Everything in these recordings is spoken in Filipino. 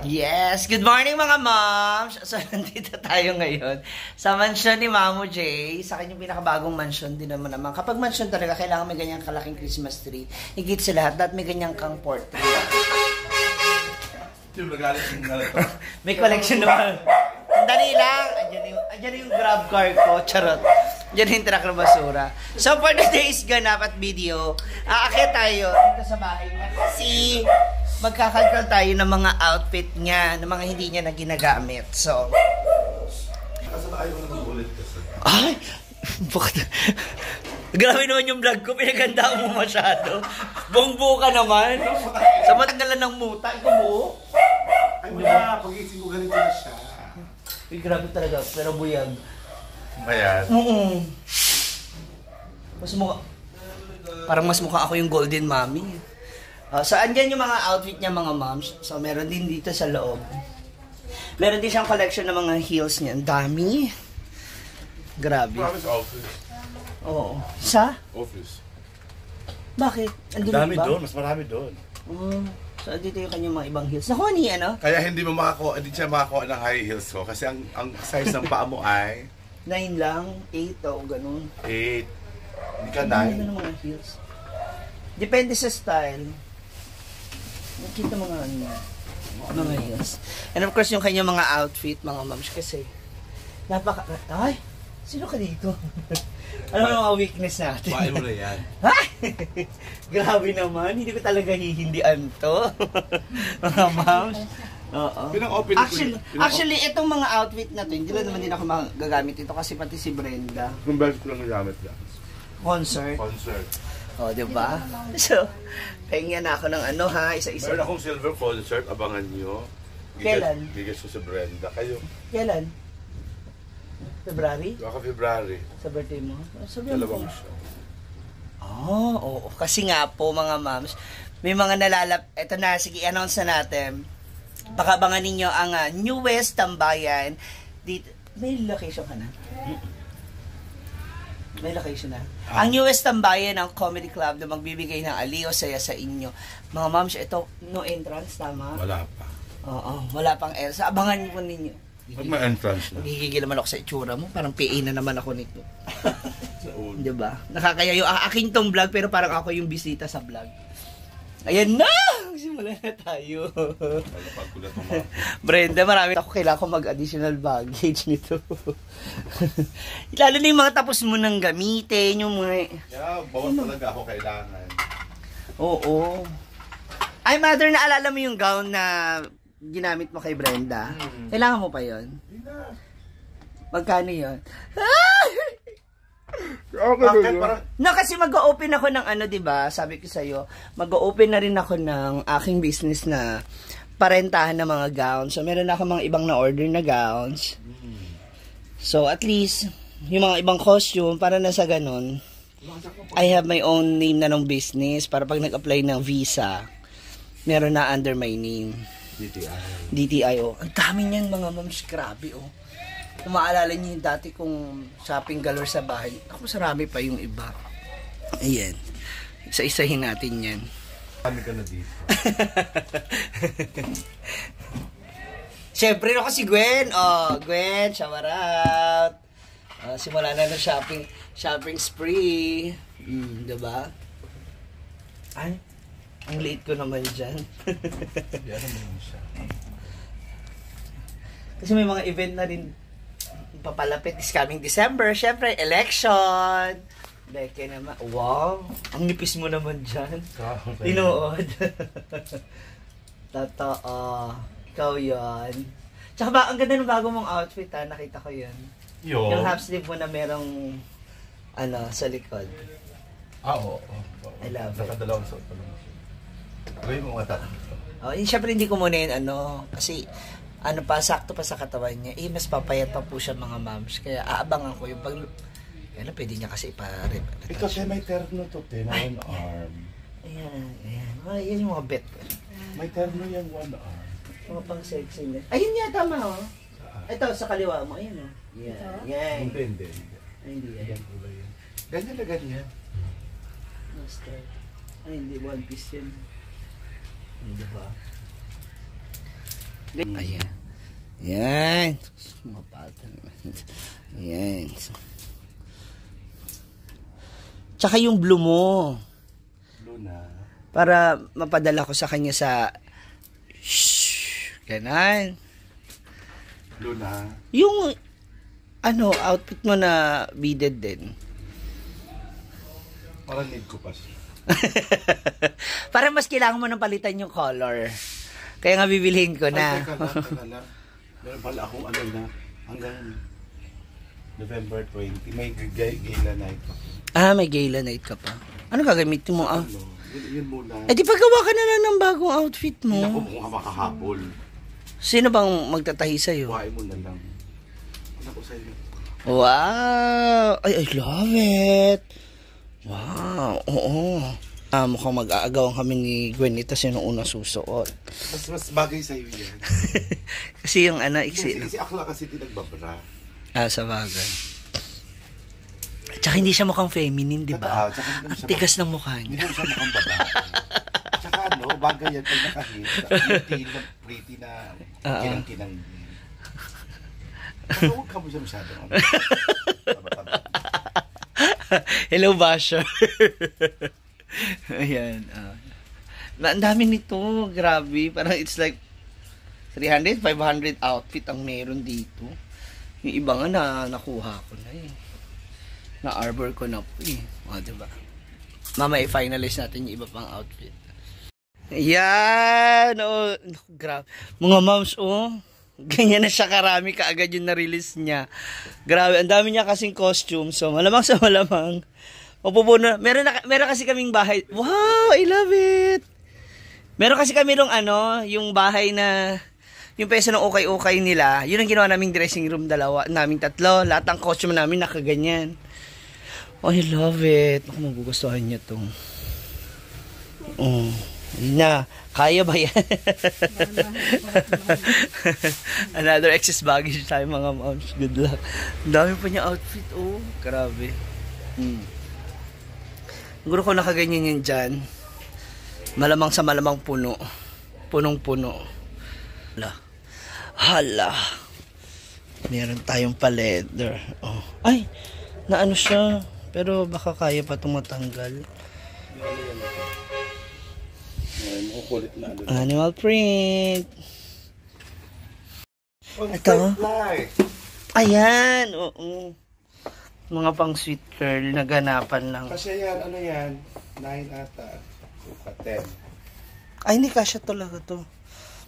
Yes! Good morning mga moms! So, nandito tayo ngayon sa mansyon ni Mamo J. Sa kanyang pinakabagong mansyon din naman. Kapag mansyon talaga, kailangan may ganyang kalaking Christmas tree. Higit sa lahat, dapat may ganyang kang portrait. May collection naman. Dali lang. Andiyan yung grab car ko. Charot. Diyan yung truck ng basura. So, for today's ganap at video, aakyat tayo dito sa bahay niya. Kasi, magkakalkal tayo ng mga outfit niya, ng mga hindi niya na ginagamit. So, ay! Bakit? Grabe naman yung vlog ko. Pinaganda mo masyado. Bongbo ka naman. Sa matagalan ng muta. Ikaw buo? Ay, wala. Pag-ising ko ganito na siya. Uy, grabe talaga. Pero buyag. Bayan. Mas mukha. Parang mas mukha ako yung golden mommy. So, andyan yung mga outfit niya, mga moms. So, meron din dito sa loob. Meron din siyang collection ng mga heels niya. Ang dami. Grabe. Promise office. Oo. Sa? Office. Bakit? Andun Dami ba? doon. Mas marami doon. So, dito yung kanyang mga ibang heels. Nakuha niya, ano? Kaya hindi siya makakuha ng high heels ko. Kasi ang size ng paa mo ay 9 lang, 8 o ganun. 8. Hindi ka 9. Ano ng mga heels? Depende sa style. Nakita mga mga heels. And of course, yung kanyang mga outfit, mga moms, kasi ay! Sino ka dito? Ano ang mga weakness natin? Paano mo na yan? Ha? Grabe naman, hindi ko talaga hihindian to. Mga moms. Oo. Pinang-open Actually, itong mga outfit na to, hindi lang naman din ako magagamit ito kasi pati si Brenda. Kung bakit ko lang nagamit yan? Concert. O, diba? So, pahingyan na ako ng ano ha, isa-isa. Meron akong silver concert, abangan nyo. Kailan? Bigas ko sa Brenda. Kayo? Kailan? February? Baka February. Sa birthday mo? Sabihan mo. Dalawang show. Oo. Kasi nga po, mga moms, may mga eto na, sige, announce na natin. Pakabangan ninyo ang newest tambayan. Dito, may location ka na? May location na. Ang newest tambayan ng comedy club na magbibigay ng aliw saya sa inyo. Mga moms, ito, no entrance, tama? Wala pa. Oo, wala pang Elsa. Abangan niyo po ninyo. Pag may entrance na. Nagigigil naman ako sa itsura mo. Parang PA na naman ako nito. Diba? Nakakayayo. Akin tong vlog pero parang ako yung bisita sa vlog. Ayan na! Simulan na tayo. Brenda, marami ako kailangan ko mag-additional baggage nito. Lalo na yung mga tapos mo nang gamitin. Yung mga... Yeah, bawat talaga ako kailangan. Oo. Ay, mother, naalala mo yung gown na ginamit mo kay Brenda? Kailangan mo pa yon? Magkano yun? Okay, parang... No, kasi mag-open ako ng ano, diba? Sabi ko sa'yo, mag-open na rin ako ng aking business na parentahan ng mga gowns. So, meron na ako mga ibang na-order na gowns. So, at least, yung mga ibang costume, para na sa ganun, I have my own name na ng business para pag nag-apply ng visa, meron na under my name. DTI, oh. Ang dami niyan, mga moms. Grabe, oh. Kung maalala niyo yung dati kong shopping galore sa bahay, ako sarami pa yung iba. Ayan. Isa-isahin natin yan. Kami ka na dito. Siyempre ako si Gwen. Oh, Gwen, shower out. Simula na ng shopping spree. Diba? Ay, ang late ko naman dyan. Yan naman siya. Kasi may mga event na rin papalapit this coming December. Siyempre, election. Deke naman. Wow! Ang nipis mo naman dyan. Tinuod. Totoo. Ikaw yun. Tsaka ba, ang ganda ng bago mong outfit ha. Nakita ko yun. Yung half sleeve mo na merong ano, sa likod. Oo. I love it. Nakadalawang suot pa lang. Gawin mo nga tatlo. Oh, siyempre hindi ko muna yun ano. Kasi ano pa, sakto pa sa katawan niya. Mas papayat pa po siya mga moms. Kaya aabangan ko yung pag... Kaya pwede niya kasi ipa-retouch. Ito siya may terno to, one arm. Ayan. Yan yung mga bet ko. May terno yung one arm. Mga pang sexy niya. Ayun niya, tama oh. Ito, sa kaliwa mo. Ayan oh. Yan. Hindi. Ay, hindi yan. Ganyan na ganyan. Master. Ay, hindi. One piece yan. Hindi ba? Ayan. Yan. Yan. Tsaka yung blue mo. Blue na. Para mapadala ko sa kanya sa... Shhh. Ganon. Blue na. Yung... Ano, outfit mo na beaded din. Parang need ko pa siya. Parang mas kailangan mo nang palitan yung color. Kaya nga bibilhin ko na. Ay, teka lang. Meron pala akong ano na, hanggang November 20, may gala night pa. Ah, may gala night ka pa. Ano gagamitin mo? Ano, yun muna. Eh di paggawa ka na lang ng bagong outfit mo. Hindi ako mukhang makahabol. Sino bang magtatahi sa'yo? Buhain mo na lang. Ano ko sa'yo? Wow! Ay, I love it! Wow! Oo. Mukhang mag-aagawan kami ni Gwen. Ito siya nung unang susuot. Mas bagay sa'yo yan. Kasi yung ano, Kasi akla kasi tinagbabra. sa bagay. Tsaka hindi siya mukhang feminine, di ba? Ang tigas ng mukha Hindi niya. mo siya mukhang babae. Tsaka ano, bagay yan pag nakahit. Pretty na kinang-kinang. Pero huwag ka mo siya masyadong. Hello, Basher. Ayan. Ang dami nito. Grabe. Parang it's like 300, 500 outfit ang meron dito. Yung iba nga nakuha ko na eh. Na-arbor ko na po eh. O, diba? Mama, i-finalize natin yung iba pang outfit. Ayan. Oh, grabe. Mga moms, oh. Ganyan na siya karami kaagad yung na-release niya. Grabe. Ang dami niya kasing costume. So, malamang sa malamang. Mapupuno. Meron kasi kaming bahay. Wow, I love it. Meron kasi kami nung ano, yung bahay na, yung pesa ng ukay-ukay nila, yun ang ginawa naming dressing room, naming tatlo. Lahat ng costume namin nakaganyan. Oh, I love it. Ako magugustuhan niya to. Oh, yun na. Kaya ba yan? Another excess baggage tayo mga moms. Good luck. Ang dami pa niya outfit. Oh, grabe. Siguro ko nakaganyan yan dyan. Malamang sa malamang puno. Punong-puno. Hala. Meron tayong pa-leather. Oh. Ay, naano siya. Pero baka kaya pa itong matanggal. Makukulit na. Animal print. Ito. Ayan. Oo. Mga pang sweet girl na ganapan lang. Kasi yan, ano yan? 9 ata. Suka 10. Ay, hindi kasya talaga to.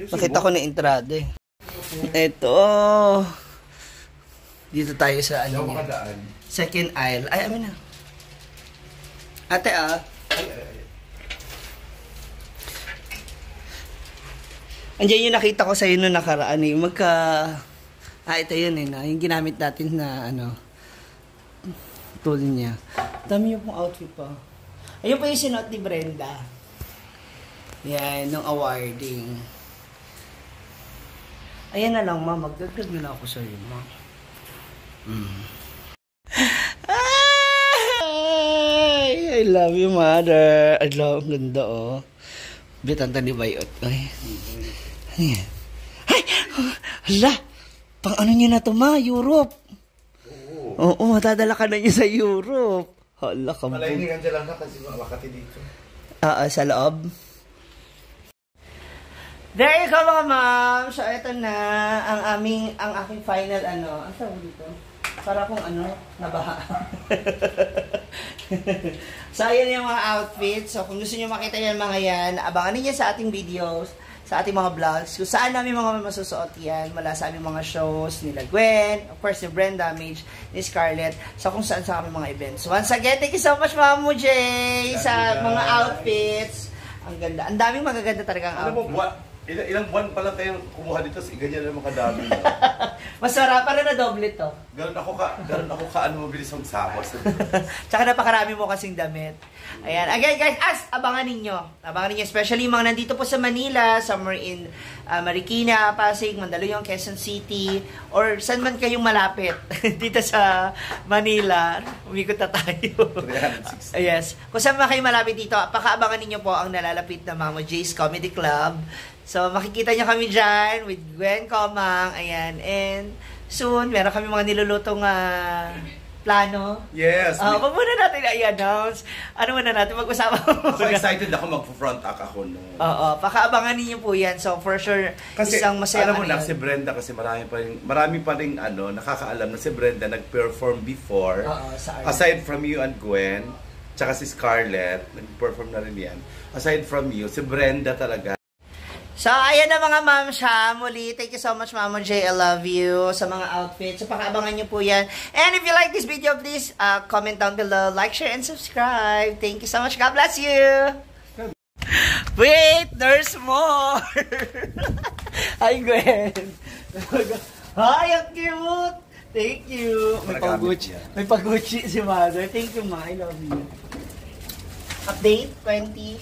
Nakita ko na entrada eh. Ito. Dito tayo sa ano niya. Second aisle. Ay, amin na. Ate Andiyan yung nakita ko sa iyo noong nakaraan eh. Ito yun eh. Yung ginamit natin na ano. Tool niya. Dami yung pong outfit pa. Ayun pa yung sinuot ni Brenda. Yan, nung awarding. Ayan na lang, ma. Magdagdag na ako sa iyo, ma. Ay, I love you, mother. I love, ang ganda, oh. Bitanta ni Bayot. Ay. Ano yan? Ay! Hala! Pang ano niyo na to, ma? Europe. Oo, matadala ka na niyo sa Europe. Hala, kabog. Malainingan dyan lang na kasi makati dito. Sa loob. There you go, mga ma'am. So, ito na ang aking final ano. Ang tawag dito? Para kung ano, nabaha. So, ayan yung mga outfits. So, kung gusto nyo makita yan mga yan, abangan niyo sa ating videos, sa ating mga vlogs, kung saan namin mga masusuot yan, mula sa aming mga shows, nila Gwen, of course, ni Brenda, Midge, ni Scarlett, so kung saan sa aming mga events. So, once again, thank you so much, Mamo J, sa mga outfits. Ang ganda. Ang daming magaganda talaga ang outfit. Ano mo, ilang buwan pa lang kayo kumuha dito, ganyan naman kadami. Masarap, para na doble to. Ganun ako ka, ano mabilis ang sahos. Tsaka napakarami mo kasing damit. Ayan. Again, guys, abangan ninyo. Abangan ninyo, especially yung mga nandito po sa Manila, somewhere in Marikina, Pasig, Mandaluyong, Quezon City, or saan man kayong malapit dito sa Manila. Umikot na tayo. 360. Yes. Kung saan man kayo malapit dito, pakaabangan ninyo po ang nalalapit na Mamo J's Comedy Club So, makikita nyo kami dyan with Gwen Comang. Ayan. And soon, meron kami mga nilulutong plano. Yes. Huwag muna natin i-announce. Ano muna natin? Mag-usapan. So excited ako mag-front act ako. No? Oo. Pakaabangan ninyo po yan. So, for sure, kasi, isang masaya. alam mo na, si Brenda kasi marami pa rin nakakaalam na si Brenda nag-perform before. Aside from you and Gwen, tsaka si Scarlett, nag-perform na rin yan. Aside from you, si Brenda talaga. So, ayan na mga ma'am siya. Muli, thank you so much, Mama J. I love you sa mga outfits. So, pakaabangan nyo po yan. And if you like this video, please comment down below, like, share, and subscribe. Thank you so much. God bless you. Wait, there's more. Hi, Gwen. Hi, ang cute. Thank you. May pag-Gucci si Mother. Thank you, Ma. I love you. Update 28.